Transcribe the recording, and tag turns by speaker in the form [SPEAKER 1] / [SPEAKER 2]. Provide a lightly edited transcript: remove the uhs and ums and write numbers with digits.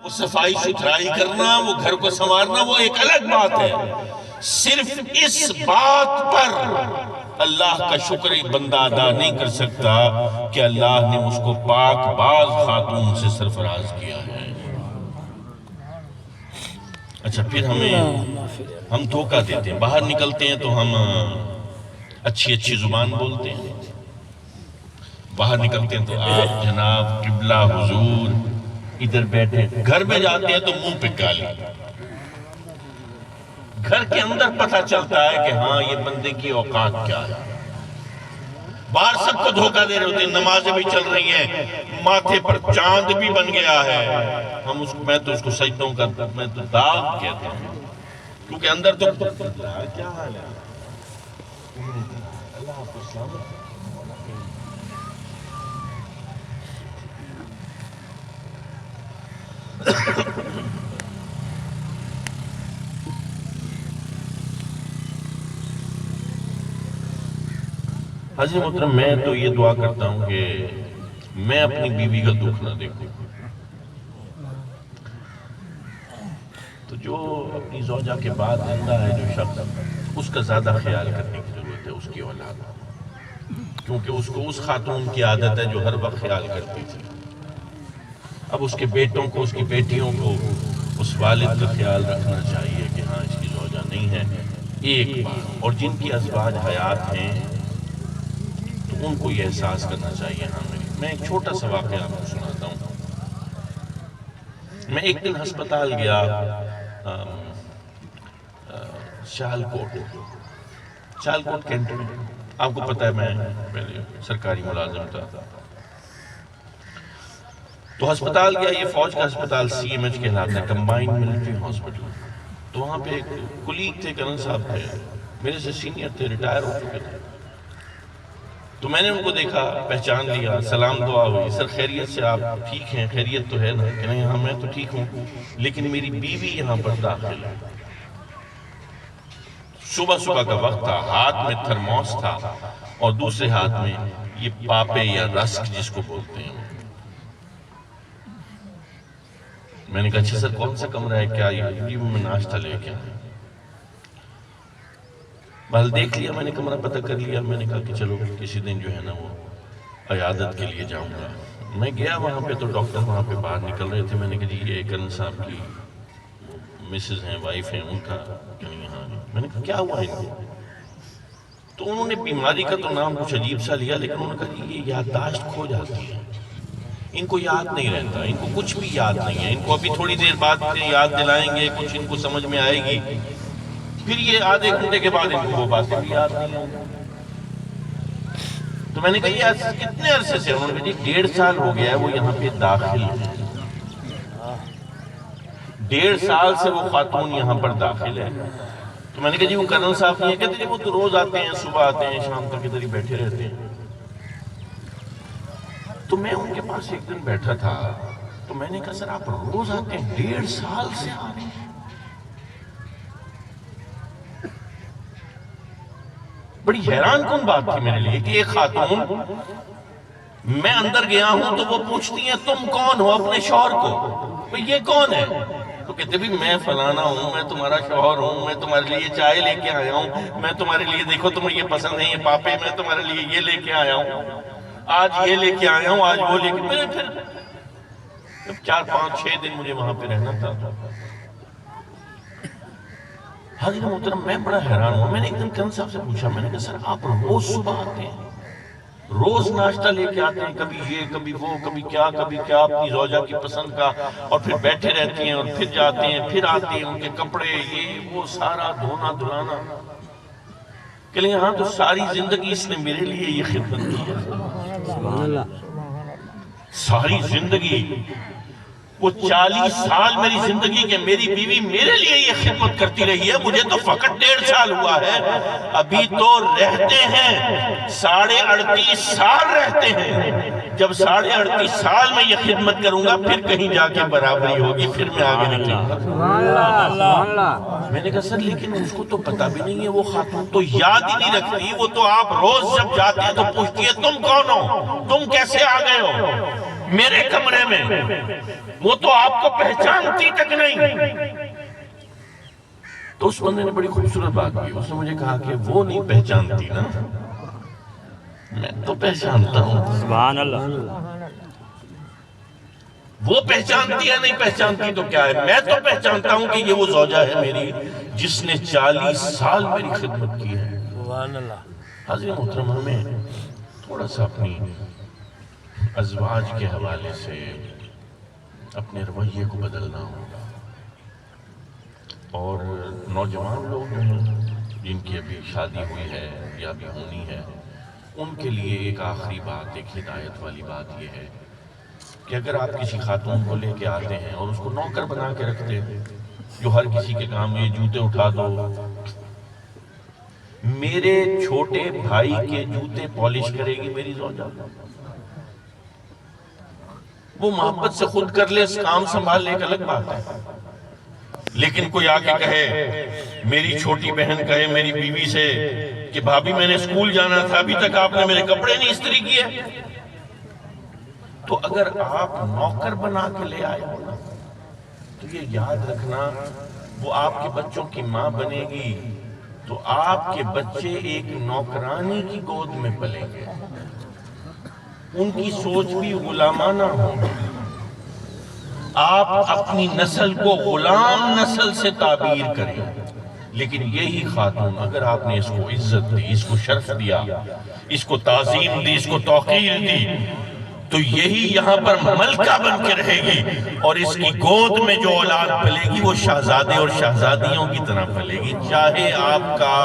[SPEAKER 1] وہ صفائی ستھرائی کرنا، وہ گھر کو سنوارنا، وہ ایک الگ بات ہے۔ صرف اس بات پر اللہ کا شکر بندہ ادا نہیں کر سکتا کہ اللہ نے اس کو پاک باز خاتون سے سرفراز کیا ہے۔ اچھا، پھر ہم دھوکہ دیتے ہیں، باہر نکلتے ہیں تو ہم اچھی زبان بولتے ہیں، باہر نکلتے ہیں تو آپ جناب قبلہ حضور ادھر بیٹھے، گھر میں جاتے ہیں تو منہ پہ گالی، گھر کے اندر پتہ چلتا ہے کہ ہاں یہ بندے کی اوقات کیا ہے۔ باہر سب کو دھوکہ دے رہے ہوتے ہیں، نمازیں بھی چل رہی ہیں، ماتھے پر چاند بھی بن گیا ہے، میں تو اس کو سجدوں کا میں تو داغ کہتا ہوں، کیونکہ اندر تو کیا حال ہے۔ اللہ آپ کو سلامت۔ حضرت محترم، میں تو یہ دعا کرتا ہوں کہ میں اپنی بیوی کا دکھ نہ دیکھوں، تو جو اپنی زوجہ کے بعد زندہ ہے جو شخص، اس کا زیادہ خیال کرنے کی ضرورت ہے، اس کی اولاد، کیونکہ اس کو اس خاتون کی عادت ہے جو ہر وقت خیال کرتی تھی۔ اب اس کے بیٹوں کو، اس کی بیٹیوں کو اس والد کا خیال رکھنا چاہیے کہ ہاں اس کی زوجہ نہیں ہے، ایک بار، اور جن کی ازواج حیات ہیں تو ان کو یہ احساس کرنا چاہیے۔ ہاں میں ایک چھوٹا سا واقعہ آپ کو سناتا ہوں۔ میں ایک دن ہسپتال گیا، شالکوٹ کینٹونمنٹ، آپ کو پتہ ہے میں پہلے سرکاری ملازم تھا، تو ہسپتال گیا، یہ فوج کا ہسپتال CMH کہلاتا ہے، کمبائنڈ ملٹری ہاسپٹل۔ تو وہاں پہ ایک کلیگ تھے، کرنل صاحب تھے، میرے سے سینئر تھے، ریٹائر ہو چکے تھے۔ تو میں نے ان کو دیکھا، پہچان لیا، سلام دعا ہوئی، سر خیریت سے آپ ٹھیک ہیں؟ خیریت تو ہے نا؟ کہ نہیں، ہاں میں تو ٹھیک ہوں، لیکن میری بیوی یہاں پر داخل ہے۔ صبح کا وقت تھا، ہاتھ میں تھرموس تھا اور دوسرے ہاتھ میں یہ پاپے یا رسک جس کو بولتے ہیں۔ میں نے کہا اچھا سر کون سا کمرہ ہے، کیا یہ میں ناشتہ لے کے آیا۔ بہل دیکھ لیا، میں نے کمرہ پتہ کر لیا، میں نے کہا کہ چلو کسی دن جو ہے نا وہ عیادت کے لیے جاؤں گا۔ میں گیا وہاں پہ تو ڈاکٹر وہاں پہ باہر نکل رہے تھے، میں نے کہا جی یہ کرن صاحب کی مسز ہیں، وائف ہیں، ان کا یہاں۔ میں نے کہا کیا ہوا ہے ان کو؟ تو انہوں نے بیماری کا تو نام کچھ عجیب سا لیا، لیکن انہوں نے کہا جی یہ یادداشت کھو جاتی ہے، ان کو یاد نہیں رہتا، ان کو کچھ بھی یاد نہیں ہے، ان کو ابھی تھوڑی دیر بعد یاد دلائیں گے، کچھ ان کو سمجھ میں آئے گی، پھر یہ آدھے گھنٹے کے بعد ان کو وہ باتیں بھی یاد نہیں ہیں۔ تو میں نے کہا یہ کتنے عرصے سے؟ انہوں نے کہا جی 1.5 سال ہو گیا ہے وہ یہاں پہ داخل ہے، 1.5 سال سے وہ خاتون یہاں پر داخل ہے۔ تو میں نے کہا جی وہ کرنل صاحب نہیں ہے؟ کہتے جی وہ تو روز آتے ہیں، صبح آتے ہیں، شام تک ادھر ہی بیٹھے رہتے ہیں۔ تو میں ان کے پاس ایک دن بیٹھا تھا، تو میں نے کہا سر آپ روز آتے ہیں، 1.5 سال سے آ رہے ہیں؟ بڑی حیران کن بات تھی میرے لیے کہ ایک خاتون، میں اندر گیا ہوں تو وہ پوچھتی ہیں تم کون ہو اپنے شوہر کو، یہ کون ہے؟ تو کہتے بھی میں فلانا ہوں، میں تمہارا شوہر ہوں، میں تمہارے لیے چائے لے کے آیا ہوں، میں تمہارے لیے دیکھو تمہیں یہ پسند ہے یہ پاپے، میں تمہارے لیے یہ لے کے آیا ہوں، آج یہ لے کے آیا ہوں، آج وہ لے کے۔ میں نے پھر 4 5 6 دن مجھے وہاں پہ رہنا تھا۔ حضرت محترم میں بڑا حیران ہوں، میں نے ایک دن کرن صاحب سے پوچھا، میں نے کہا سر آپ روز صبح آتے ہیں، روز ناشتہ لے کے آتے ہیں، کبھی یہ کبھی وہ کبھی کیا اپنی زوجہ کی پسند کا، اور پھر بیٹھے رہتے ہیں اور پھر جاتے ہیں، پھر آتے ہیں، ان کے کپڑے یہ وہ سارا دھونا دھلانا۔ کہ لیں ہاں تو ساری زندگی اس نے میرے لیے یہ خدمت کی ہے، ساری زندگی، وہ 40 سال میری زندگی کے میری بیوی میرے لیے یہ خدمت کرتی رہی ہے، مجھے تو فقط 1.5 سال ہوا ہے، ابھی تو رہتے ہیں 38.5 سال رہتے ہیں۔ جب 38.5 سال میں یہ خدمت کروں گا پھر کہیں جا کے برابری ہوگی، پھر میں آگے نکلوں گا۔ میں نے کہا سر لیکن اس کو تو پتہ بھی نہیں ہے، وہ خاتون تو یاد ہی نہیں رکھتی، وہ تو آپ روز جب جاتے ہیں تو پوچھتی ہے تم کون ہو، تم کیسے آ گئے ہو؟ میرے کمرے میں، وہ تو آپ کو پہچانتی تک نہیں۔ تو اس بندے نے بڑی خوبصورت بات کی، اس نے مجھے کہا کہ وہ نہیں پہچانتی نا، میں تو پہچانتا ہوں۔
[SPEAKER 2] سبحان اللہ۔
[SPEAKER 1] وہ پہچانتی ہے نہیں پہچانتی تو کیا ہے، میں تو پہچانتا ہوں کہ یہ وہ زوجہ ہے میری جس نے 40 سال میری خدمت کی ہے۔
[SPEAKER 3] سبحان اللہ۔
[SPEAKER 1] حضرت محترم، ہمیں تھوڑا سا اپنی ازواج کے حوالے سے اپنے رویے کو بدلنا ہوگا، اور نوجوان لوگ جو ہیں جن کی ابھی شادی ہوئی ہے یا ابھی ہونی ہے، ان کے لیے ایک آخری بات، ایک ہدایت والی بات یہ ہے کہ اگر آپ کسی خاتون کو لے کے آتے ہیں اور اس کو نوکر بنا کے رکھتے ہیں جو ہر کسی کے کام یہ جوتے اٹھا دو، میرے چھوٹے بھائی کے جوتے پالش کرے گی میری زوجہ، وہ محبت سے خود کر لے، اس کام سنبھال ایک الگ بات ہے، لیکن کوئی آ کے کہے، میری چھوٹی بہن کہے میری بیوی سے کہ بھابی میں نے اسکول جانا تھا، ابھی تک آپ نے میرے کپڑے نہیں استری کیے، تو اگر آپ نوکر بنا کے لے آئے ہو نا، تو یہ یاد رکھنا وہ آپ کے بچوں کی ماں بنے گی تو آپ کے بچے ایک نوکرانی کی گود میں پلیں گے، ان کی سوچ بھی غلامانہ ہوگی۔ آپ اپنی نسل کو غلام نسل سے تعبیر کریں، لیکن یہی خاتون اگر آپ نے اس کو عزت دی، اس کو شرف دیا، اس کو تعظیم دی، اس کو توقیر دی، تو یہی یہاں پر ملکہ بن کے رہے گی، اور اس کی گود میں جو اولاد پلے گی وہ شہزادے اور شہزادیوں کی طرح پلے گی، چاہے آپ کا